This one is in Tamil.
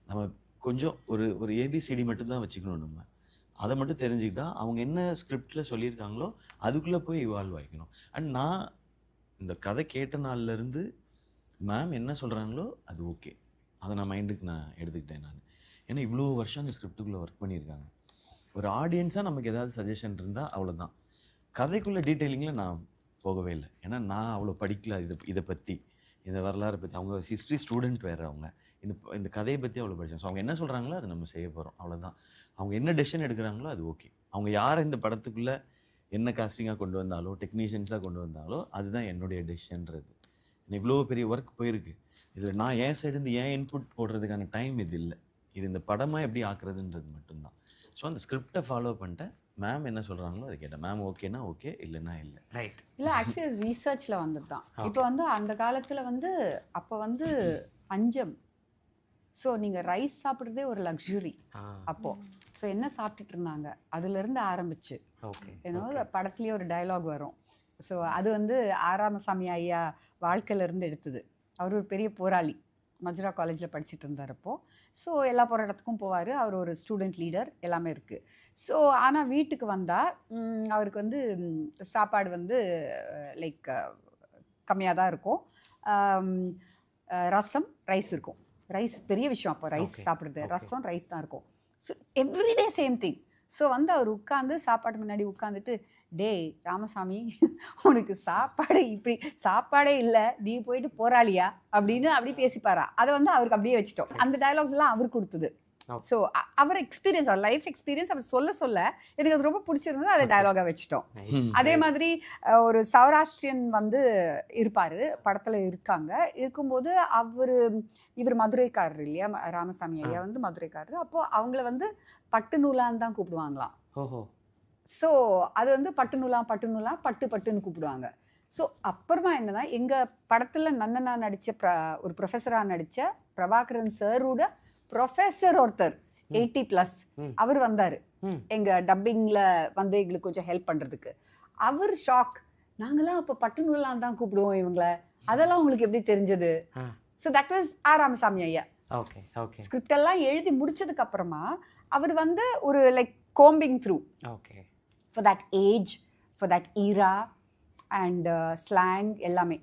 நம்ம கொஞ்சம் ஒரு ஏபிசிடி மட்டும்தான் வச்சுக்கணும். நம்ம அதை மட்டும் தெரிஞ்சுக்கிட்டா அவங்க என்ன ஸ்கிரிப்டில் சொல்லியிருக்காங்களோ அதுக்குள்ளே போய் இவால்வ் ஆகிக்கணும். அண்ட் நான் இந்த கதை கேட்ட நாள்லேருந்து மேம் என்ன சொல்கிறாங்களோ அது ஓகே, அதை நான் மைண்டுக்கு நான் எடுத்துக்கிட்டேன். நான் ஏன்னா இவ்வளோ வருஷம் அந்த ஸ்கிரிப்டுக்குள்ளே ஒர்க் பண்ணியிருக்காங்க. ஒரு ஆடியன்ஸாக நமக்கு ஏதாவது சஜஷன் இருந்தால் அவ்வளோதான். கதைக்குள்ளே டீட்டெயிலிங்கில் நான் போகவே இல்லை. ஏன்னா நான் அவ்வளோ படிக்கல இதை பற்றி, இந்த வரலாறை பற்றி. அவங்க ஹிஸ்ட்ரி ஸ்டூடெண்ட் வேறு. அவங்க இந்த கதையை பற்றி அவ்வளோ படித்தாங்க. ஸோ அவங்க என்ன சொல்கிறாங்களோ அதை நம்ம செய்ய போகிறோம், அவ்வளோதான். அவங்க என்ன டெசிஷன் எடுக்கிறாங்களோ அது ஓகே. அவங்க யாரை இந்த படத்துக்குள்ளே என்ன காஸ்டிங்காக கொண்டு வந்தாலோ டெக்னீஷியன்ஸாக கொண்டு வந்தாலோ அதுதான் என்னுடைய டெசிஷன்றது. இவ்வளோ பெரிய ஒர்க் போயிருக்கு. இதில் நான் ஏன் சைடு ஏன் இன்புட் போடுறதுக்கான டைம் இது இல்லை. இது இந்த படமாக எப்படி ஆக்குறதுன்றது மட்டும்தான். ஸோ அந்த ஸ்கிரிப்டை ஃபாலோ பண்ணிட்டேன். மேம் என்ன சொல்கிறாங்களோ அதை கேட்டேன். மேம் ஓகேனா ஓகே, இல்லைன்னா இல்லை. ரைட். இல்லை ஆக்சுவலி ரீசர்ச்சில் வந்தது தான். இப்போ வந்து அந்த காலத்தில் வந்து அப்போ வந்து பஞ்சம். ஸோ நீங்கள் ரைஸ் சாப்பிட்றதே ஒரு லக்ஸுரி அப்போது. ஸோ என்ன சாப்பிட்டுட்டு இருந்தாங்க அதுலேருந்து ஆரம்பிச்சு ஏன்னா படத்துலேயே ஒரு டயலாக் வரும். ஸோ அது வந்து ஆராமசாமி ஐயா வாழ்க்கையிலேருந்து எடுத்தது. அவர் ஒரு பெரிய போராளி, மஜ்ரா காலேஜில் படிச்சுட்டு இருந்தார் அப்போது. ஸோ எல்லா போராட்டத்துக்கும் போவார். அவர் ஒரு ஸ்டூடெண்ட் லீடர், எல்லாமே இருக்குது. ஸோ ஆனால் வீட்டுக்கு வந்தால் அவருக்கு வந்து சாப்பாடு வந்து லைக் கம்மியாக தான் இருக்கும். ரசம் ரைஸ் இருக்கும். ரைஸ் பெரிய விஷயம் அப்போ, ரைஸ் சாப்பிட்றது. ரசம் ரைஸ் தான் இருக்கும். So everyday same thing. So வந்து அவர் உட்காந்து சாப்பாடு முன்னாடி உட்காந்துட்டு, டேய் ராமசாமி, உனக்கு சாப்பாடு இப்படி சாப்பாடே இல்லை, நீ போயிட்டு போராளியா அப்படின்னு அப்படி பேசிப்பாரா. அதை வந்து அவருக்கு அப்படியே வச்சுட்டோம். அந்த டயலாக்ஸ் எல்லாம் அவர் கொடுத்தது. ஸோ அவர் எக்ஸ்பீரியன்ஸ், அவர் லைஃப் எக்ஸ்பீரியன்ஸ் அவர் சொல்ல எனக்கு அது ரொம்ப பிடிச்சிருந்தது. அதை டயலாகாக வச்சுட்டோம். அதே மாதிரி ஒரு சௌராஷ்டிரியன் வந்து இருப்பார் படத்தில் இருக்காங்க. இருக்கும்போது இவர் மதுரைக்காரர் இல்லையா, ராமசாமி ஐயா வந்து மதுரைக்காரர். அப்போது அவங்கள வந்து பட்டு நூலான்னு தான் கூப்பிடுவாங்களாம். ஸோ அது வந்து பட்டு நூலா பட்டுன்னு கூப்பிடுவாங்க. ஸோ அப்புறமா என்னன்னா, எங்கள் படத்தில் நன்னனா நடித்த ஒரு ப்ரொஃபஸராக நடித்த பிரபாகரன் சாரோட ப்ரொஃபஸர் ஒருத்தர் 80+ அவர் வந்தார் எங்கள் டப்பிங்கில் வந்து எங்களுக்கு கொஞ்சம் ஹெல்ப் பண்ணுறதுக்கு. அவர் ஷாக், நாங்களாம் அப்போ பட்டு நூலான்னு தான் கூப்பிடுவோம் இவங்களை, அதெல்லாம் உங்களுக்கு எப்படி தெரிஞ்சது? So that was R Ramasamy ஐயா. ஸ்கிரிப்ட் எல்லாம் எழுதி முடிச்சதுக்கு அப்புறமா அவர் வந்து ஒரு like combing through for that age, for that era and slang எல்லாமே.